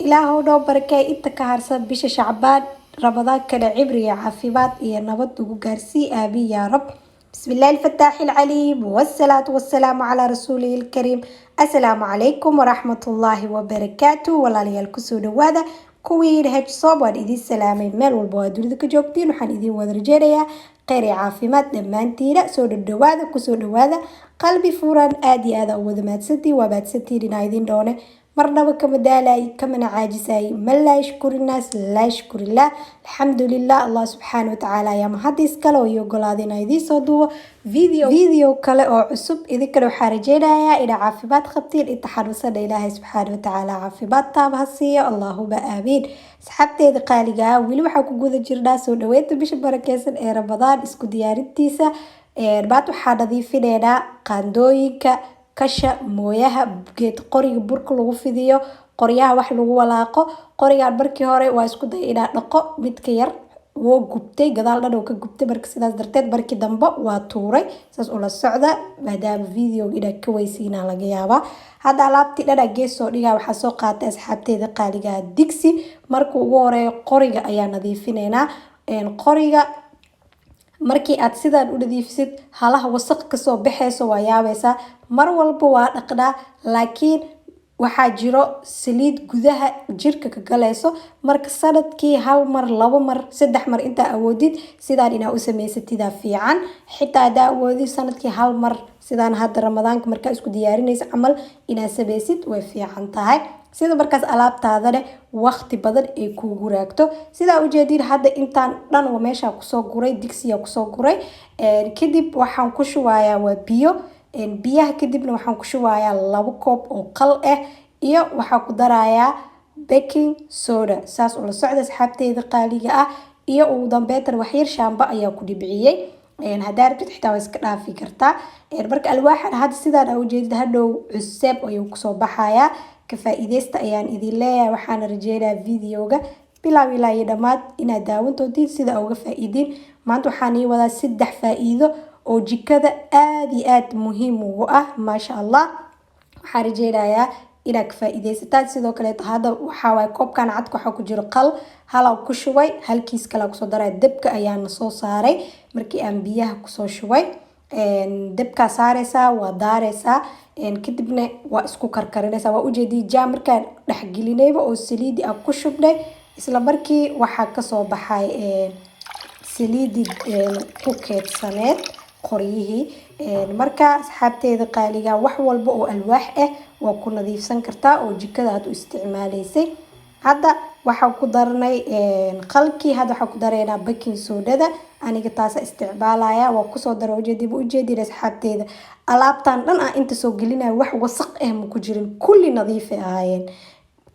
ilaahow noo barakay inta ka harsan bisha Shacbaan Ramadaan kana cibriya caafimaad iyo nabad ugu gaarsii aamin yaa rab بسم الله الفتاح العليم والصلاة والسلام على رسوله الكريم السلام عليكم ورحمة الله وبركاته ولا ليال كسو دوادا كوين هج صوبان إذي السلامي مال والبوادور ذكا جوكتين وحان إذي ودرجيريا قيري عافيمات دمانتينا سود الدوادا كسو دوادا قلبي فوران آدي آذا وذمات ستي وبات ستي لنا إذين دونه مرنبا كمدالاي كمن عاجزاي من لا يشكر الناس لا يشكر الله الحمد لله الله سبحانه وتعالى يا محدث كلا ويقول هذين يدي صدوا فيديو كلا أو عصب إذا كانوا حارجينا إلى عافيبات خبتين التحرصنا إلهي سبحانه وتعالى عافيبات طابها السيء اللهم آمين سحبتي إذا قاليها ولي وحكو جوذ جرناس ونويت بيش بركيسن رمضان اسكو ديارتيسا رباتو حادثي فينا قاندوينكا kasha mooyaha geed qoriga burka lagu fidiyo qoryaha wax lagu walaaqo qoriga barkii hore waa isku day inaa dhaqo midka yar woo gubtay gadaal dhan oo ka gubtay marka sidaas darteed barkii dambe waa tuuray saas oo la socda maadaama video ina ka weysiina laga yaabaa hadda alaabtii dhana gees soo dhigaa waxa soo qaatay asxaabteeda qaaliga digsi markuu ugu horeeyo qoriga ayaa nadiifineena qoriga markii aad sidaan u nadiifisid halaha wasaq ka soo baxayso waa yaabaysa mar walba waa dhaqnaa laakiin waxaa jiro saliid gudaha jirka ka galayso marka sanadkii hal mar labo mar saddex mar inta awoodid sidaan inaa u samaysatid fiican xitaa hadaa awoodid sanadkii hal mar sidaan hadda ramadaanka markaa isku diyaarinaysa camal inaa samaysid way fiican tahay sida markaas alaabtaadana waqti badan ay kuugu raagto sidaa ujeedin hadda intaan dhan waa meesha kusoo guray digsiga kusoo guray kadib waxaan ku shubayaa waa biyo biyaha kadibna waxaan ku shubayaa 2 koob oo qal ah iyo waxaan ku darayaa baking soda saas oo la socda asxaabteeda qaaliga ah iyo ugu dambeyntan wax yar shaamba ayaa ku dhibciyay hadaa rabtid xitaa waa iska dhaafi kartaa marka alwaaxan hadda sidaan u jeedid hadhow cusub ayuu kusoo baxayaa ka faa'iideysta ayaan idin leeyahay waxaan rajeynayaa videoga bilaw ilaa iyo dhamaad inaad daawan doontiin sida uga faa'iidin maanta waxaan ii wadaa 3 faa'iido oo jikada aad iyo aad muhiim ugu ah maasha Allah waxaan rajeynayaa inaad ka faa'iideysataan sidoo kale hadda waxa way koobkan cad waxa ku jiro qal hala ku shubay halkiis kala ku soo daray dabka ayaan soo saaray markii aan biyaha ku soo shubay dabka saaraysa waa daaraysa kadibna waa isku karkarinaysa waa u jeedii jam markaan dhex gelinayba oo saliidi aan ku shubnay isla markii waxa ka soo baxay saliidi ku keedsaneed qoryihii marka asxaabteeda qaaliga wax walba oo alwaax ah waa ku nadiifsan kartaa oo jikada aad u isticmaalaysay hadda waxaan ku darnay qalkii hadda waxaan ku dareynaa baking soda aniga taas isticmaalaya waa ku soo daro ujeedin asxaabteeda alaabtan dhan aan inta soo gelinay wax wasaq ah ma ku jirin kulli nadiif ahaayeen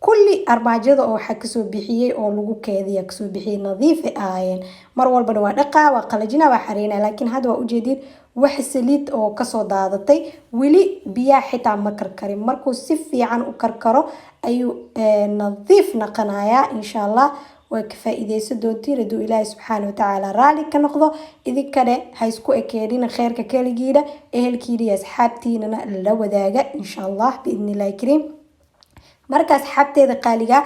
kulli armaajada oo waxa ka soo bixiyay oo lagu keediya ka soo bixiyay nadiif ahaayeen mar walba waa dhaqaa waa qalajina waa xareena laakiin hadda waa ujeedin wax saliid oo ka soo daadatay wili biya xitaa ma karkarin markuu si fiican u karkaro ayuu nadiif naqanaya insha Allah way ka faa'iideysan doontiin haduu Ilaahay subhanahu wa ta'ala raali ka noqdo idinkana ha isku ekeedina khayrka kaligiina ehelkiina iyo asxaabtiina la wadaaga insha Allah biidnillaahi kariim markaas xabteeda qaaliga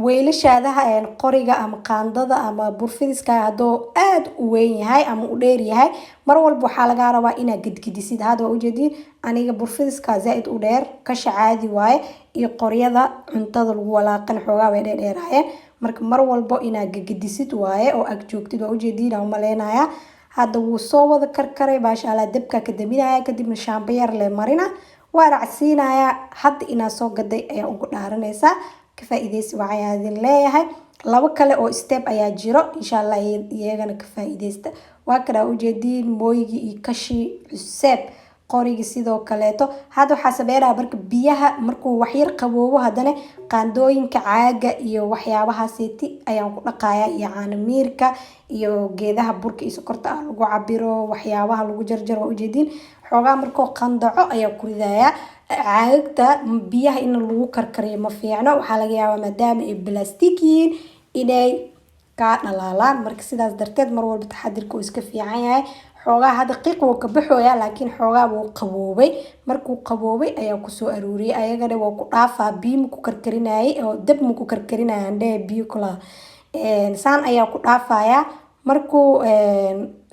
weelashaadaha qoriga ama qaandada ama burfidiska hadoo aad u weyn yahay ama u dheer yahay mar walba waxa laga rabaa inaad gidgidisid hada waa ujeedin aniga burfidiska zaid u dheer ka shacaadi waaye iyo qoryada cuntada lagu walaaqan xoogaa way dheeraayeen marka mar walba inaad gidgidisid waaye oo ag joogtid waa ujeedin aan maleynaya hadda wuu soo wada karkaray maasha Allah dabka ka daminaya kadibna shaamba yar le marina waa racsiinaya hadda ina soo gaday ayaa ugu dhaaranaysa ka faa'iideysi waxaan leeyahay laba kale oo step ayaa jiro insha Allah iyagana ka faa'iideysta waa kala ujeedin mooyigi iyo kashi cusub qoriga sidoo kaleeto hadda waxa sameeyaa marka biyaha markuu wax yar qaboobo hadana qaandooyinka caaga iyo waxyaabaha seeti ayaan ku dhaqaaya iyo caanamirka iyo geedaha burka iyo sokorta lagu cabiro waxyaabaha lagu jarjaro ujeedin xoogaa markoo qandaco ayaa ku ridaya caagta biyaha in lagu karkariyo ma fiicno waxa laga yaabaa maadaama ay plastic yihiin inay ka dhalaalaan marka sidaas darteed mar walba taxadirku iska fiican yahay xoogaa hadda qiiq wuu ka baxooyaa laakiin xoogaa wuu qaboobay markuu qaboobay ayaa kusoo aruuriyay ayagana waa ku dhaafaa biyo ma ku karkarinayay oo dab ma ku karkarinaya andhee biyo kula saan ayaa ku dhaafayaa markuu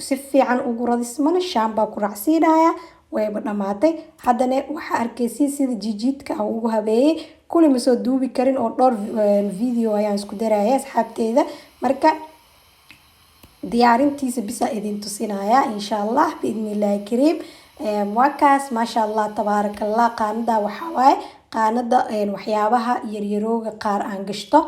si fiican ugu radismana shaambaa ku raacsiinaya wayba dhamaatay haddana waxaa arkaysiin sida jijiidka aan ugu habeeyey kulli ma soo duubi karin oo dhowr video ayaan isku daraya asxaabteeda marka diyaarintiisa bisa idin tusinaya insha allah biidnillaahi kariim waa kaas maasha allah tabaarakallah qaanada waxaa waaye qaanada waxyaabaha yaryarooga qaar aan gashto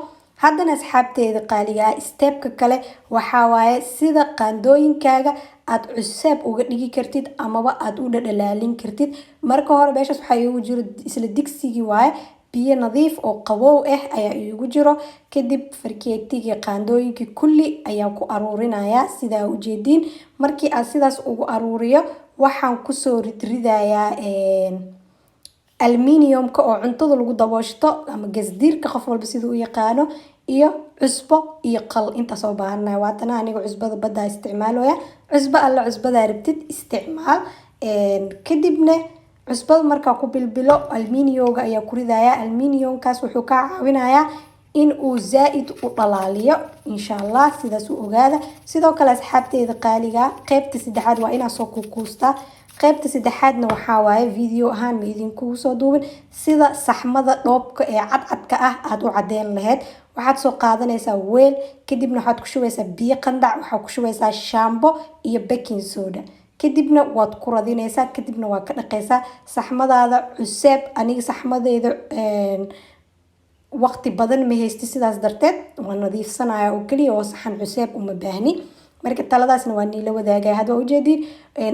haddana asxaabteeda qaaligaa steebka kale waxaa waaye sida qaandooyinkaaga aad cuseeb uga dhigi kartid amaba aad u dhadhalaalin kartid marka hore meeshaas waxaa iigu jiro isla digsigii waaye biyo nadiif oo qabow ah ayaa iigu jiro kadib farkeetigii qaandooyinkii kulli ayaa ku aruurinayaa sidaa ujeediin markii aad sidaas ugu aruuriyo waxaan kusoo ridridayaa aluminiumka oo cuntada lagu dabooshto ama gasdiirka qof walba siduu u yaqaano iyo cusbo iyo qal intaas oo baahanahay waatana aniga cusbada badda isticmaalaya cusbo alla cusbada rabtid isticmaal kadibna cusbada markaa ku bilbilo aluminiumka ayaa ku ridaya aluminiumkaas wuxuu ka caawinayaa in uu zaaid u dhalaaliyo insha allah sidaas u ogaada sidoo kale asxaabteeda qaaliga qaybta saddexaad waa inaa soo kukuustaa qaybta saddexaadna waxaa waaye video ahaan ma idinkugu soo duubin sida saxmada dhoobka ee cadcadka ah aad u cadeyn lahayd waxaad soo qaadanaysaa weel kadibna waxaad ku shubaysaa biyo qandac waxaad ku shubaysaa shaambo iyo baking soda kadibna waad ku radinaysaa kadibna waa ka dhaqaysaa saxmadaada cuseeb aniga saxmadeeda waqti badan ma haysti sidaas darteed waa nadiifsanaya oo kaliya oo saxan cuseeb uma baahni marka taladaasna waa niila wadaagay hadda waa ujeediin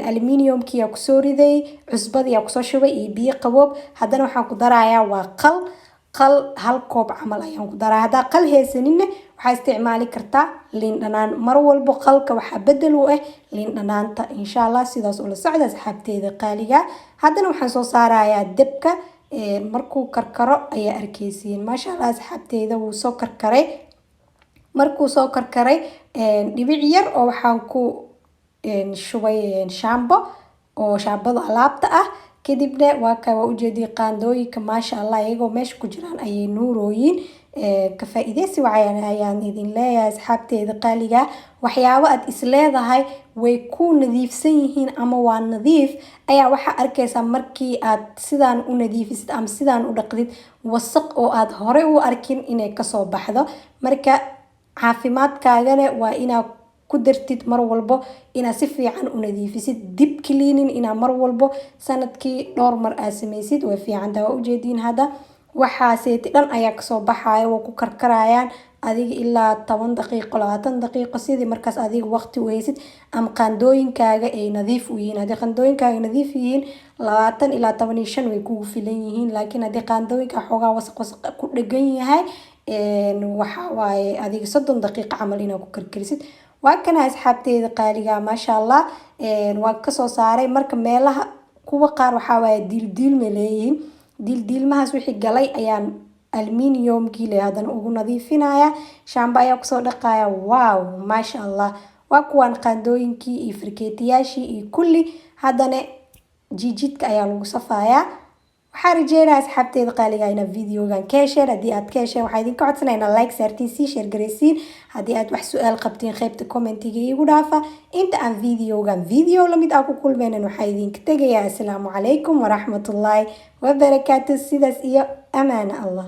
aluminiumkii yaa kusoo riday cusbadii yaa kusoo shubay iyo biyo qaboob haddana waxaan ku darayaa waa qal hal koob camal ayaan ku daraa haddaa qal haysaninna waxaa isticmaali kartaa liin dhanaan mar walbo qalka waxaa bedel u ah liin dhanaanta insha allah sidaas ula socda asxaabteeda qaaliga haddana waxaan soo saarayaa dabka markuu karkaro ayaa arkaysiin maasha allah asxaabteeda wuu soo karkaray markuu soo karkaray dhibic yar oo waxaan ku shubay shaambo oo shaambada alaabta ah kadibna waa ka waa ujeediyay qaandooyinka maasha allah iyagoo meesha ku jiraan ayay nuurooyin ka faa'iideysi ayaan idin leeyahay asxaabteeda qaaliga waxyaabo aad isleedahay way ku nadiifsan yihiin ama waa nadiif ayaa waxaa arkaysaa markii aad sidaan u nadiifisid ama sidaan u dhaqdid wasaq oo aad hore u arkin inay kasoo baxdo marka caafimaadkaagana waa inaad ku dartid mar walbo inaad si fiican u nadiifisid deep cleaning inaad mar walbo sanadkii dhowr mar aad samaysid way fiicantahay waa ujeediin hadda waxaaseeti dhan ayaa kasoo baxaya waa ku karkarayaan adiga ilaa 10 daqiiqo 20 daqiiqo sidii markaas adiga waqti u haysid ama qaandooyinkaaga ay nadiif u yihiin haddii qaandooyinkaaga nadiif yihiin 20 ilaa 15 way kugu filan yihiin laakiin haddii qaandooyinka xoogaa wasaq ku dhagan yahay waxaa waaye adiga 30 daqiiqo camal inaad ku karkarisid waa kana asxaabteeda qaaliga maasha allah waan kasoo saaray marka meelaha kuwa qaar waxaa waaye diildiil ma leeyihiin diildiilmahaas wixii galay ayaan aluminiumkii le haddana ugu nadiifinaya shaamba ayaa kusoo dhaqaya wow maasha allah waa kuwaan qaandooyinkii iyo farkeetiyaashii iyo kulli haddana jijidka ayaa lagu safayaa waxaan rajeynayaa asxaabteeda qaaliga inaad videogan ka hesheen haddii aad ka hesheen waxaa idinka codsanaya inaad like saartiin sii share garaysiin haddii aad wax su-aal qabtiin qaybta commentiga iigu dhaafa inta aan videogan video lamid ah ku kulmeynan waxaa idinka tegayaa asalaamu calaykum waraxmatullaahi wabarakaatu sidaas iyo amaana allah